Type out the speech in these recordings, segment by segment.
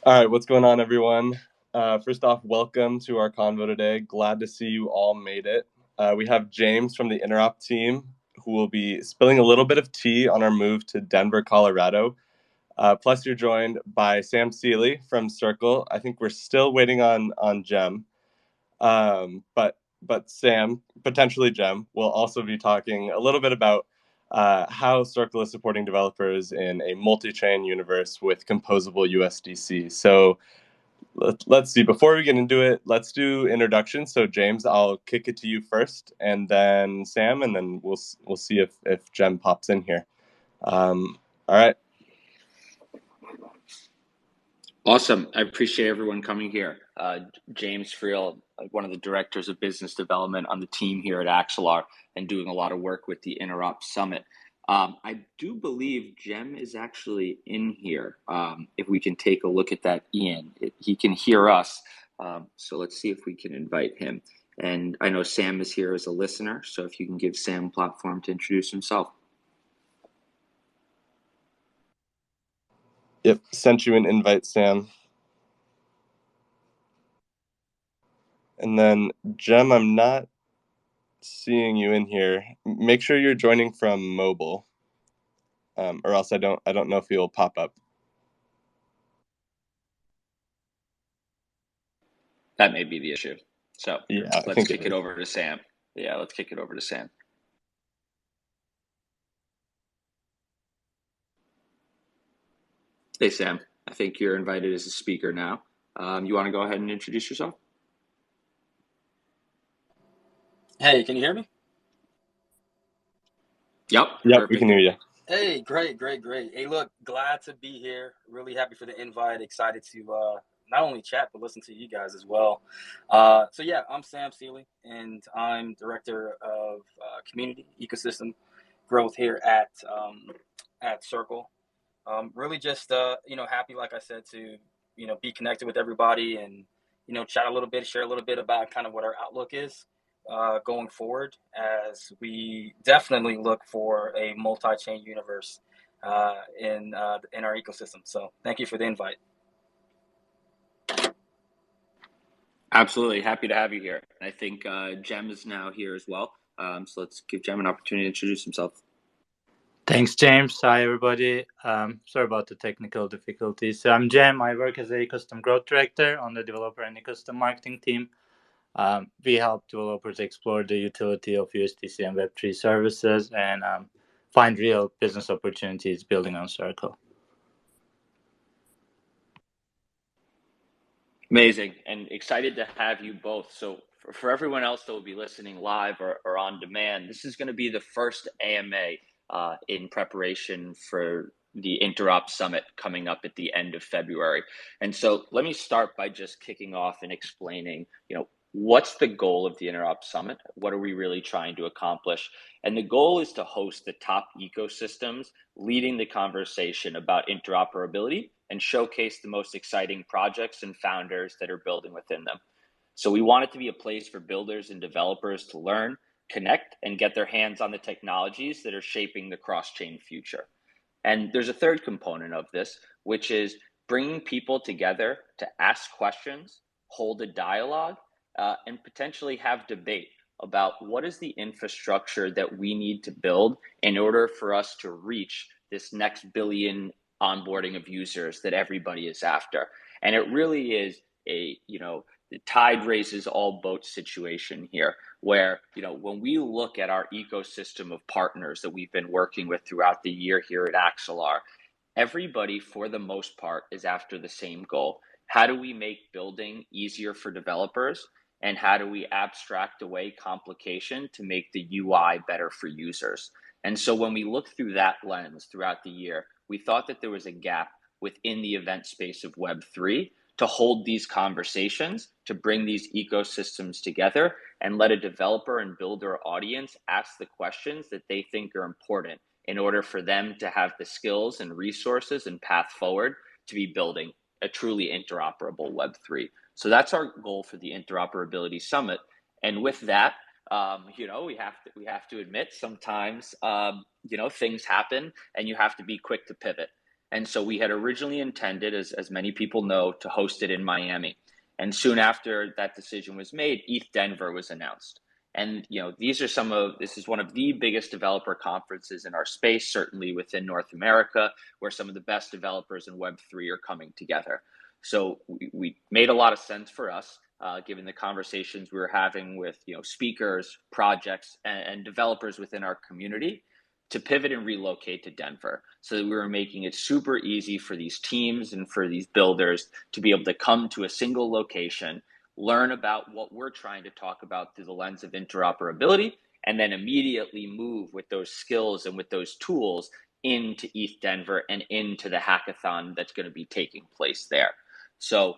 All right, what's going on, everyone? First off, welcome to our convo today. Glad to see you all made it. We have James from the Interop team, who will be spilling a little bit of tea on our move to Denver, Colorado. Plus, you're joined by Sam Sealey from Circle. I think we're still waiting on Cem, but Sam, potentially Cem, will also be talking a little bit about how Circle is supporting developers in a multi-chain universe with composable USDC. So let's see. Before we get into it, let's do introductions. So James, I'll kick it to you first, and then Sam, and then we'll see if Cem pops in here. All right. Awesome. I appreciate everyone coming here. James Friel, one of the directors of business development on the team here at Axelar and doing a lot of work with the Interop Summit. I do believe Cem is actually in here. If we can take a look at that, Ian, he can hear us. So let's see if we can invite him. And I know Sam is here as a listener. So if you can give Sam a platform to introduce himself. Yep, sent you an invite, Sam. And then Cem, I'm not seeing you in here. Make sure you're joining from mobile, or else I don't know if you'll pop up. That may be the issue. So yeah, let's kick it over to Sam. Yeah, let's kick it over to Sam. Hey, Sam, I think you're invited as a speaker now. You want to go ahead and introduce yourself? Hey, can you hear me? Yep, we can hear you. Hey, great. Hey, look, glad to be here. Really happy for the invite. Excited to not only chat, but listen to you guys as well. So yeah, I'm Sam Sealey, and I'm Director of Community Ecosystem Growth here at Circle. Really just, happy, like I said, to, be connected with everybody and, chat a little bit, share a little bit about kind of what our outlook is going forward, as we definitely look for a multi-chain universe in our ecosystem. So thank you for the invite. Absolutely. Happy to have you here. I think Cem is now here as well. So let's give Cem an opportunity to introduce himself. Thanks, James. Hi, everybody. Sorry about the technical difficulties. So I'm Cem. I work as a ecosystem growth director on the developer and ecosystem marketing team. We help developers explore the utility of USDC and Web3 services and find real business opportunities building on Circle. Amazing, and excited to have you both. So for everyone else that will be listening live or on demand, this is going to be the first AMA in preparation for the Interop Summit coming up at the end of February. And so let me start by just kicking off and explaining, what's the goal of the Interop Summit? What are we really trying to accomplish? And the goal is to host the top ecosystems leading the conversation about interoperability and showcase the most exciting projects and founders that are building within them. So we want it to be a place for builders and developers to learn, connect, and get their hands on the technologies that are shaping the cross-chain future. And there's a third component of this, which is bringing people together to ask questions, hold a dialogue, and potentially have debate about what is the infrastructure that we need to build in order for us to reach this next billion onboarding of users that everybody is after. And it really is a, the tide raises all boats situation here, where, when we look at our ecosystem of partners that we've been working with throughout the year here at Axelar, everybody, for the most part, is after the same goal. How do we make building easier for developers? And how do we abstract away complication to make the UI better for users? And so when we look through that lens throughout the year, we thought that there was a gap within the event space of Web3 to hold these conversations, to bring these ecosystems together and let a developer and builder audience ask the questions that they think are important in order for them to have the skills and resources and path forward to be building a truly interoperable Web3. So that's our goal for the Interoperability Summit. And with that, we have to admit sometimes, things happen and you have to be quick to pivot. And so we had originally intended, as many people know, to host it in Miami. And soon after that decision was made, ETH Denver was announced. And this is one of the biggest developer conferences in our space, certainly within North America, where some of the best developers in Web3 are coming together. So we made a lot of sense for us, given the conversations we were having with speakers, projects, and developers within our community, to pivot and relocate to Denver, so that we were making it super easy for these teams and for these builders to be able to come to a single location, learn about what we're trying to talk about through the lens of interoperability, and then immediately move with those skills and with those tools into ETH Denver and into the hackathon that's going to be taking place there. So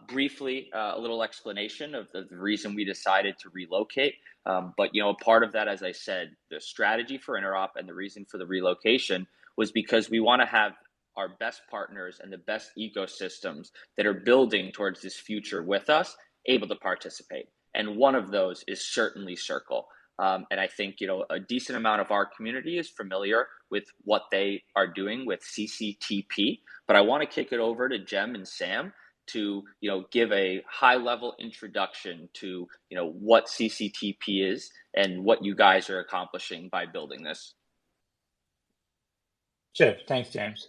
briefly, a little explanation of the reason we decided to relocate. But part of that, as I said, the strategy for Interop and the reason for the relocation was because we want to have our best partners and the best ecosystems that are building towards this future with us able to participate. And one of those is certainly Circle. And I think, a decent amount of our community is familiar with what they are doing with CCTP. But I want to kick it over to Cem and Sam to give a high level introduction to what CCTP is and what you guys are accomplishing by building this. Sure, thanks, James.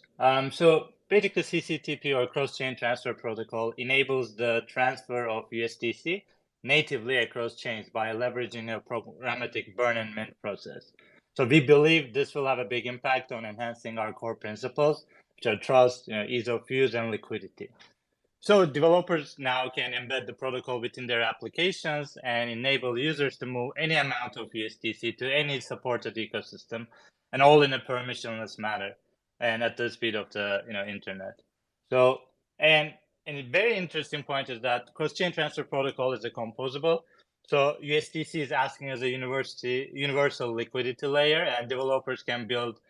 So basically, CCTP, or cross-chain transfer protocol, enables the transfer of USDC natively across chains by leveraging a programmatic burn and mint process. So we believe this will have a big impact on enhancing our core principles, which are trust, ease of use, and liquidity. So developers now can embed the protocol within their applications and enable users to move any amount of USDC to any supported ecosystem, and all in a permissionless manner and at the speed of the internet. So, and a very interesting point is that cross-chain transfer protocol is a composable. So USDC is acting as a universal liquidity layer, and developers can build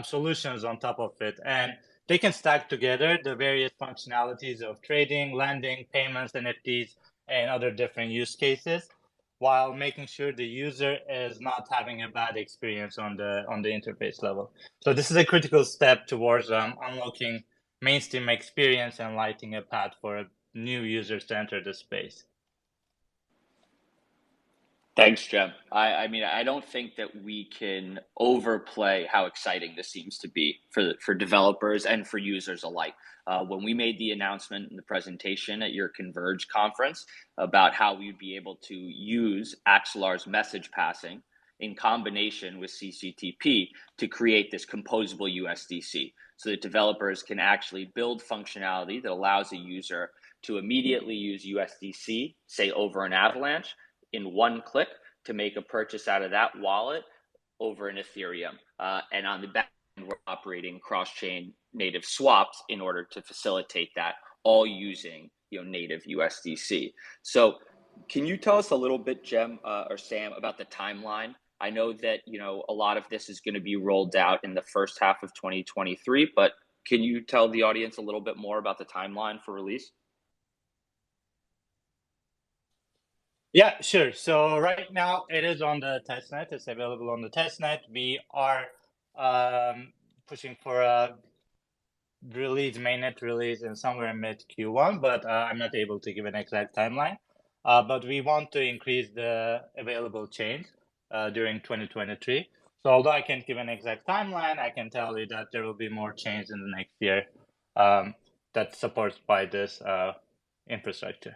solutions on top of it. And they can stack together the various functionalities of trading, lending, payments, NFTs, and other different use cases, while making sure the user is not having a bad experience on the interface level. So this is a critical step towards unlocking mainstream experience and lighting a path for new users to enter the space. Thanks, Cem. I mean, I don't think that we can overplay how exciting this seems to be for developers and for users alike. When we made the announcement in the presentation at your Converge conference about how we'd be able to use Axelar's message passing in combination with CCTP to create this composable USDC, so that developers can actually build functionality that allows a user to immediately use USDC, say over an Avalanche, in one click to make a purchase out of that wallet over an Ethereum. And on the back end, we're operating cross-chain native swaps in order to facilitate that, all using native USDC. So can you tell us a little bit, Cem or Sam, about the timeline? I know that a lot of this is going to be rolled out in the first half of 2023, but can you tell the audience a little bit more about the timeline for release? Yeah, sure. So right now it is on the testnet. It's available on the testnet. We are pushing for a mainnet release in somewhere in mid Q1, but I'm not able to give an exact timeline. But we want to increase the available chains during 2023. So although I can't give an exact timeline, I can tell you that there will be more chains in the next year that's supported by this infrastructure.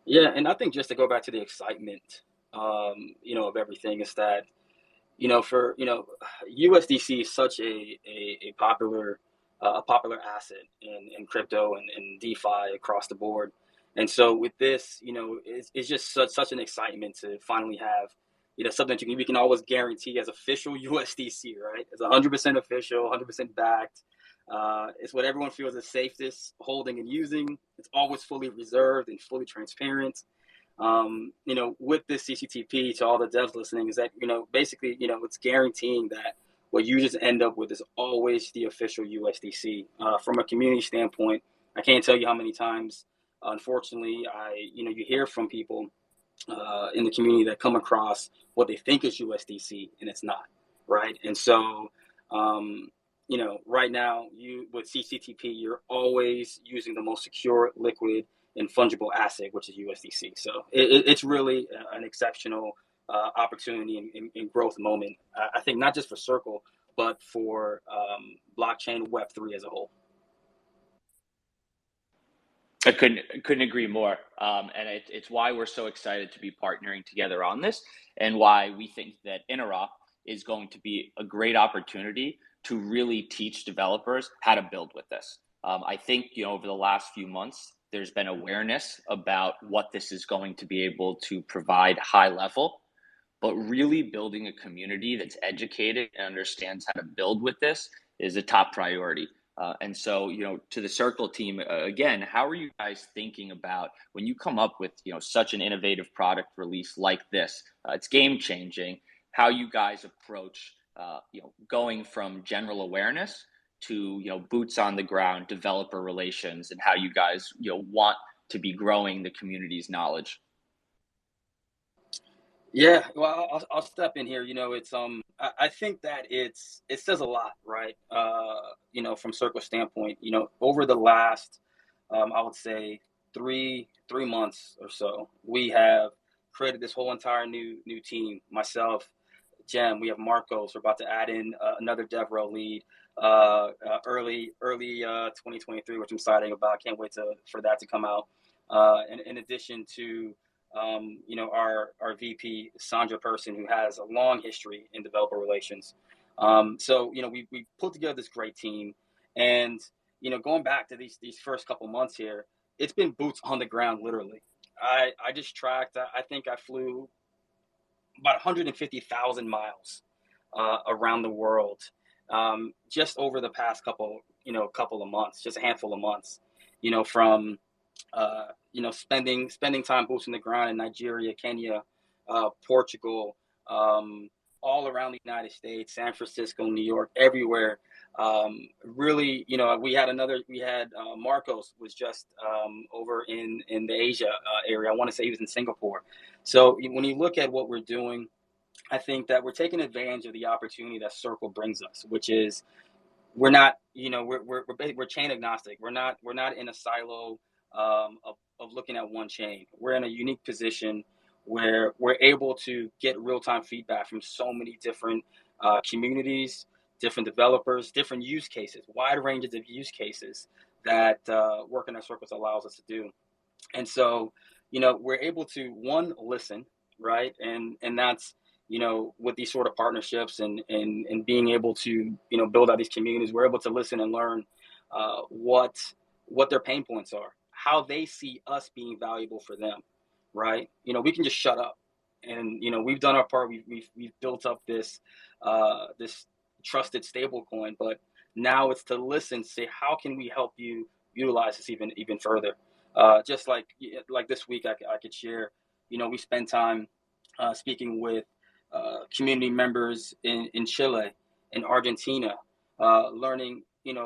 Yeah, and I think just to go back to the excitement, of everything is that, for USDC is such a popular asset in crypto and DeFi across the board, and so with this, it's just such an excitement to finally have, something that we can always guarantee as official USDC, right? It's 100% official, 100% backed. It's what everyone feels is safest holding and using. It's always fully reserved and fully transparent. With this CCTP, to all the devs listening, is that, basically, it's guaranteeing that what users end up with is always the official USDC. From a community standpoint, I can't tell you how many times, unfortunately, you hear from people in the community that come across what they think is USDC and it's not, right? And so, right now with CCTP, you're always using the most secure, liquid, and fungible asset, which is USDC. So it's really an exceptional opportunity and growth moment. I think not just for Circle, but for blockchain Web3 as a whole. I couldn't agree more. And it's why we're so excited to be partnering together on this, and why we think that Interop is going to be a great opportunity to really teach developers how to build with this. I think, over the last few months, there's been awareness about what this is going to be able to provide high level, but really building a community that's educated and understands how to build with this is a top priority. And so, to the Circle team, again, how are you guys thinking about when you come up with, such an innovative product release like this? It's game changing. How you guys approach, going from general awareness to, boots on the ground, developer relations, and how you guys, want to be growing the community's knowledge. Yeah, well, I'll step in here. It's I think that it says a lot, right? From Circle standpoint, over the last, I would say 3 months or so, we have created this whole entire new team. Myself, Cem, we have Marcos. We're about to add in another DevRel lead early 2023, which I'm excited about. Can't wait for that to come out. In addition to our VP, Sandra Person, who has a long history in developer relations. So we put together this great team, and going back to these first couple months here, it's been boots on the ground, literally. I just tracked. I think I flew about 150,000 miles around the world just over the past couple of months, just a handful of months. From spending time boots on the ground in Nigeria, Kenya, Portugal, all around the United States, San Francisco, New York, everywhere. Really, we had Marcos was just over in the Asia area. I want to say he was in Singapore. So when you look at what we're doing, I think that we're taking advantage of the opportunity that Circle brings us, which is we're not, we're chain agnostic. We're not in a silo of looking at one chain. We're in a unique position where we're able to get real-time feedback from so many different communities, different developers, different use cases, wide ranges of use cases that working at Circles allows us to do. And so, we're able to, one, listen, right? And that's, with these sort of partnerships and being able to, build out these communities, we're able to listen and learn what their pain points are, how they see us being valuable for them, right? We can just shut up, and we've done our part. We've built up this trusted stable coin, but now it's to listen, say how can we help you utilize this even further. Just like this week, I could share. We spend time speaking with community members in Chile, in Argentina, learning.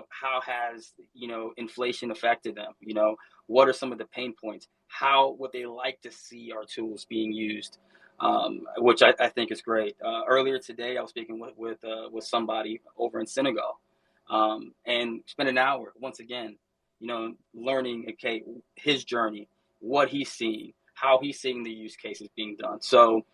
How has inflation affected them? What are some of the pain points? How would they like to see our tools being used? Which I think is great. Earlier today, I was speaking with somebody over in Senegal, and spent an hour once again, learning his journey, what he's seeing, how he's seeing the use cases being done. So,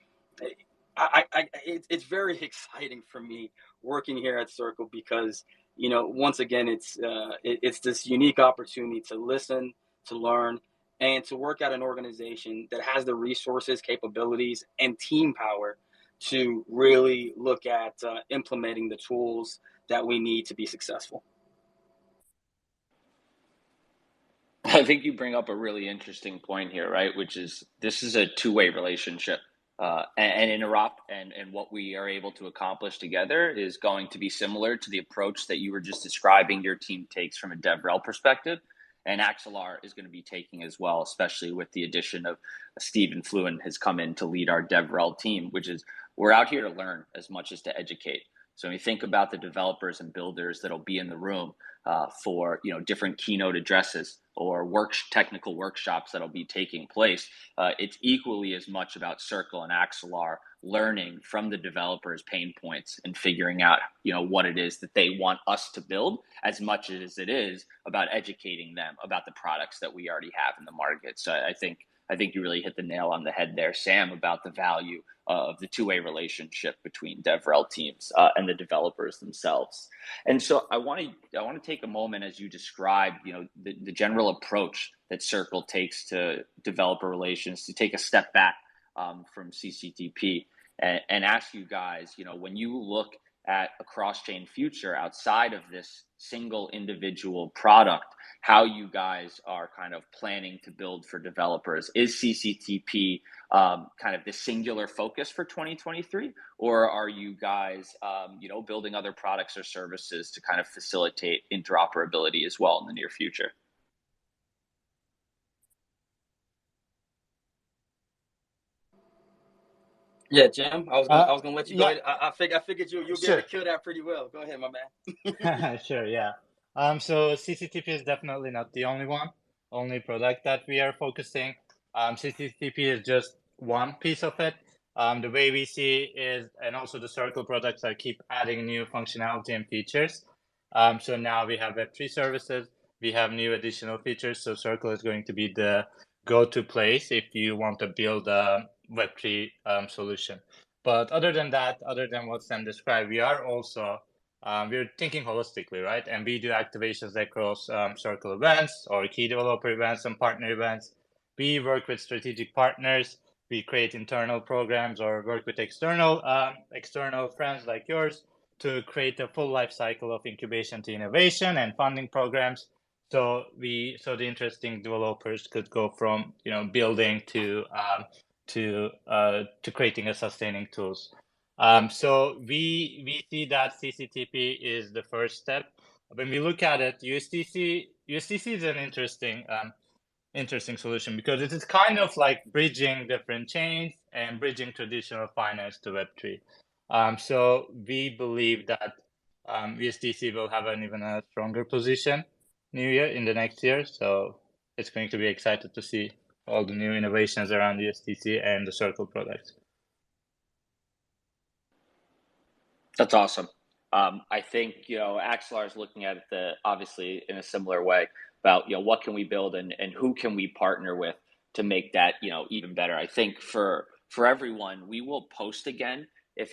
it's very exciting for me working here at Circle because once again it's this unique opportunity to listen, to learn, and to work at an organization that has the resources, capabilities, and team power to really look at implementing the tools that we need to be successful. I think you bring up a really interesting point here, right? Which is this is a two-way relationship. And Interop and what we are able to accomplish together is going to be similar to the approach that you were just describing your team takes from a DevRel perspective. And Axelar is going to be taking as well, especially with the addition of Stephen Fluin has come in to lead our DevRel team, which is we're out here to learn as much as to educate. So when you think about the developers and builders that'll be in the room for different keynote addresses or technical workshops that'll be taking place, it's equally as much about Circle and Axelar learning from the developers' pain points and figuring out, what it is that they want us to build, as much as it is about educating them about the products that we already have in the market. So I think you really hit the nail on the head there, Sam, about the value of the two-way relationship between DevRel teams and the developers themselves. And so I want to take a moment as you describe, the general approach that Circle takes to developer relations, to take a step back from CCTP and ask you guys, when you look at a cross-chain future outside of this single individual product, how you guys are kind of planning to build for developers. Is CCTP kind of the singular focus for 2023, or are you guys, building other products or services to kind of facilitate interoperability as well in the near future? Yeah, Jim, I was gonna let you go ahead. I figured you'll be able to kill that pretty well. Go ahead, my man. Sure, yeah. So CCTP is definitely not the only product that we are focusing. CCTP is just one piece of it. The way we see is, and also the Circle products are keep adding new functionality and features. So now we have Web3 services, we have new additional features. So Circle is going to be the go-to place if you want to build a Web3 solution. But other than that, other than what Sam described, we are also we're thinking holistically, right? And we do activations across Circle events or key developer events and partner events. We work with strategic partners. We create internal programs or work with external friends like yours to create a full life cycle of incubation to innovation and funding programs. So the interesting developers could go from building to creating a sustaining tools. So we see that CCTP is the first step. When we look at it, USDC is an interesting solution because it is kind of like bridging different chains and bridging traditional finance to Web3. So we believe that USDC will have an even a stronger position in the next year. So it's going to be excited to see all the new innovations around USDC and the Circle products. That's awesome. I think, Axelar is looking at it obviously in a similar way about, what can we build and who can we partner with to make that, even better. I think for everyone, we will post again. If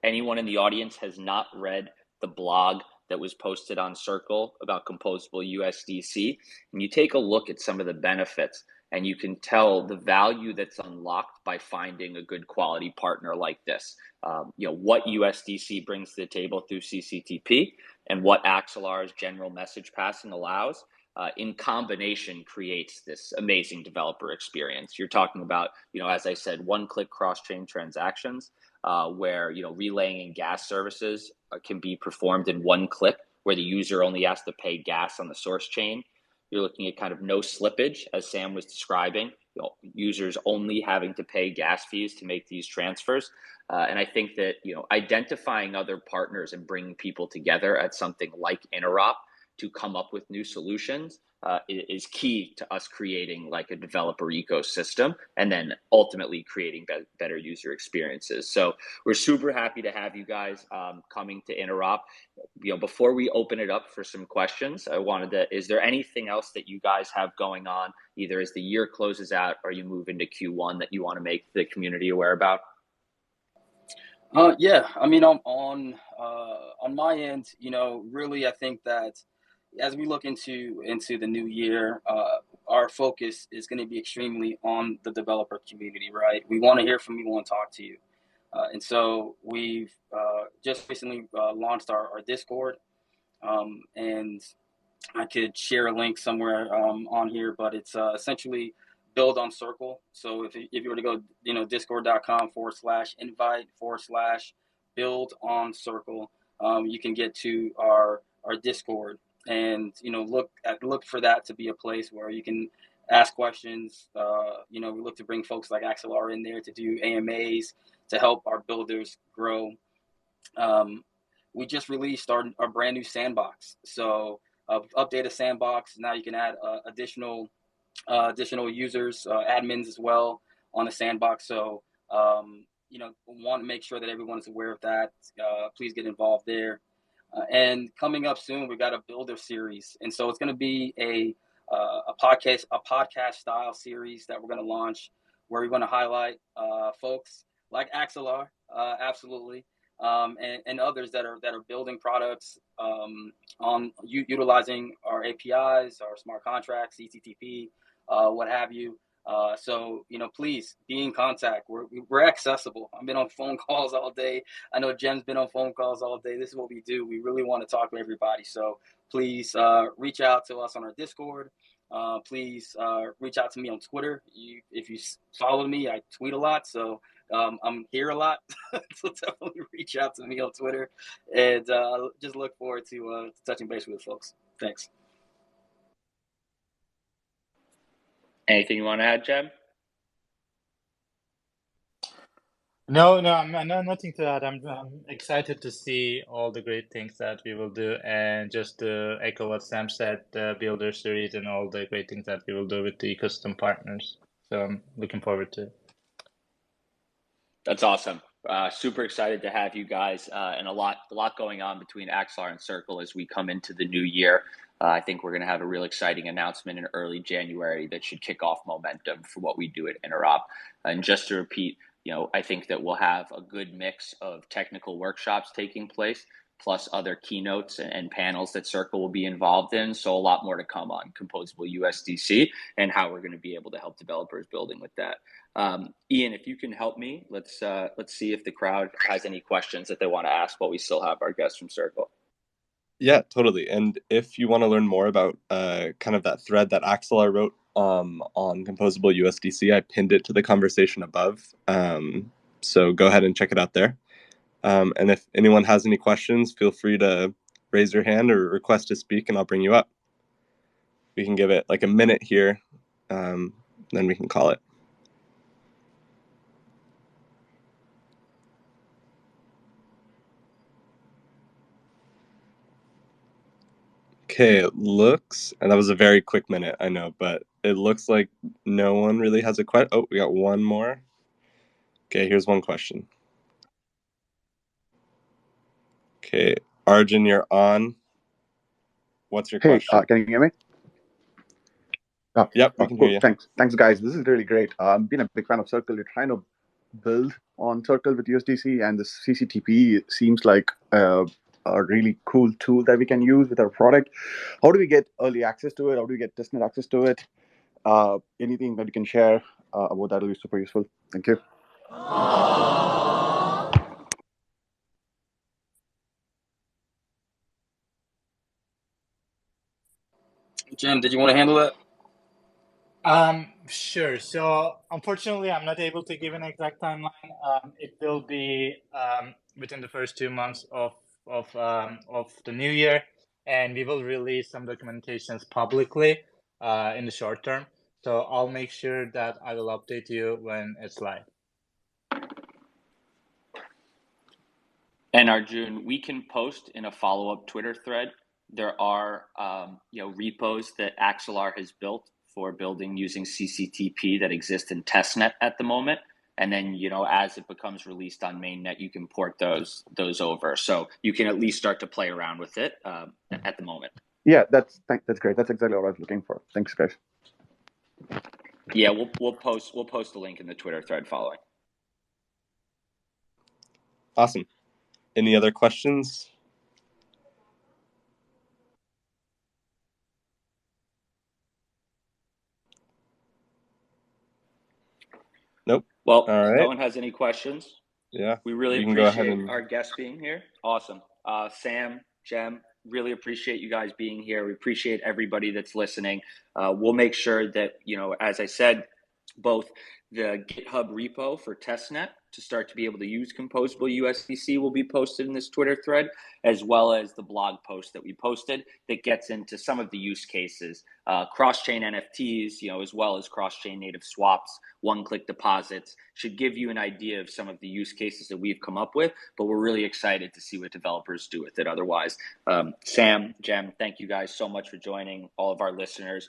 anyone in the audience has not read the blog that was posted on Circle about composable USDC, and you take a look at some of the benefits, and you can tell the value that's unlocked by finding a good quality partner like this. What USDC brings to the table through CCTP and what Axelar's general message passing allows in combination creates this amazing developer experience. You're talking about, as I said, one-click cross-chain transactions where, relaying and gas services can be performed in one click where the user only has to pay gas on the source chain. You're looking at kind of no slippage, as Sam was describing, users only having to pay gas fees to make these transfers. And I think that, identifying other partners and bringing people together at something like Interop to come up with new solutions is key to us creating like a developer ecosystem and then ultimately creating better user experiences. So we're super happy to have you guys coming to Interop. Before we open it up for some questions, is there anything else that you guys have going on, either as the year closes out or you move into Q1 that you want to make the community aware about? Yeah, I mean, on my end, really, I think that as we look into the new year, our focus is going to be extremely on the developer community, right? We want to hear from you, we want to talk to you. And so we've just recently launched our Discord, and I could share a link somewhere on here, but it's essentially build on Circle. So if you were to go, discord.com/invite/build on Circle, you can get to our Discord. And look for that to be a place where you can ask questions. We look to bring folks like Axelar in there to do AMAs to help our builders grow. We just released our brand new sandbox. So updated sandbox. Now you can add additional users, admins as well on the sandbox. So want to make sure that everyone is aware of that. Please get involved there. And coming up soon, we got a builder series, and so it's going to be a podcast style series that we're going to launch, where we're going to highlight folks like Axelar, absolutely, and others that are building products on utilizing our APIs, our smart contracts, CTTP, what have you. So please be in contact. We're accessible. I've been on phone calls all day. I know Jem's been on phone calls all day. This is what we do. We really want to talk to everybody. So please reach out to us on our Discord. Please reach out to me on Twitter. If you follow me, I tweet a lot, so I'm here a lot. So definitely reach out to me on Twitter, and just look forward to touching base with folks. Thanks. Anything you want to add, Jem? No, nothing to add. I'm excited to see all the great things that we will do, and just to echo what Sam said, the Builder series and all the great things that we will do with the custom partners. So I'm looking forward to it. That's awesome. Super excited to have you guys, and a lot going on between Axelar and Circle as we come into the new year. I think we're going to have a real exciting announcement in early January that should kick off momentum for what we do at Interop. And just to repeat, I think that we'll have a good mix of technical workshops taking place, plus other keynotes and panels that Circle will be involved in. So a lot more to come on composable USDC and how we're going to be able to help developers building with that. Ian, if you can help me, let's see if the crowd has any questions that they want to ask while we still have our guests from Circle. Yeah, totally. And if you want to learn more about kind of that thread that Axelar wrote on composable USDC, I pinned it to the conversation above. So go ahead and check it out there. And if anyone has any questions, feel free to raise your hand or request to speak, and I'll bring you up. We can give it like a minute here, then we can call it. Okay, it looks, and that was a very quick minute, I know, but it looks like no one really has a question. Oh, we got one more. Okay, here's one question. Okay, Arjun, you're on. What's your question? Can you hear me? Yep, we can hear you. Thanks, guys. This is really great. I've been a big fan of Circle. You're trying to build on Circle with USDC, and the CCTP seems like a really cool tool that we can use with our product. How do we get early access to it? How do we get testnet access to it? Anything that you can share about that will be super useful. Thank you. Jem, did you want to handle that? Sure. So unfortunately, I'm not able to give an exact timeline. It will be within the first 2 months of the new year, and we will release some documentations publicly in the short term. So I'll make sure that I will update you when it's live. And Arjun, we can post in a follow-up Twitter thread. There are repos that Axelar has built for building using CCTP that exist in testnet at the moment. And then, as it becomes released on mainnet, you can port those over. So you can at least start to play around with it at the moment. Yeah, that's great. That's exactly what I was looking for. Thanks, guys. Yeah, we'll post the link in the Twitter thread following. Awesome. Any other questions? Nope. Well, all right. No one has any questions. Yeah. We really appreciate our guests being here. Awesome. Sam, Jem, really appreciate you guys being here. We appreciate everybody that's listening. We'll make sure that, as I said, both the GitHub repo for testnet to start to be able to use composable USDC will be posted in this Twitter thread, as well as the blog post that we posted that gets into some of the use cases, cross-chain NFTs, as well as cross-chain native swaps, one-click deposits, should give you an idea of some of the use cases that we've come up with, but we're really excited to see what developers do with it otherwise. Sam, Jem, thank you guys so much for joining, all of our listeners.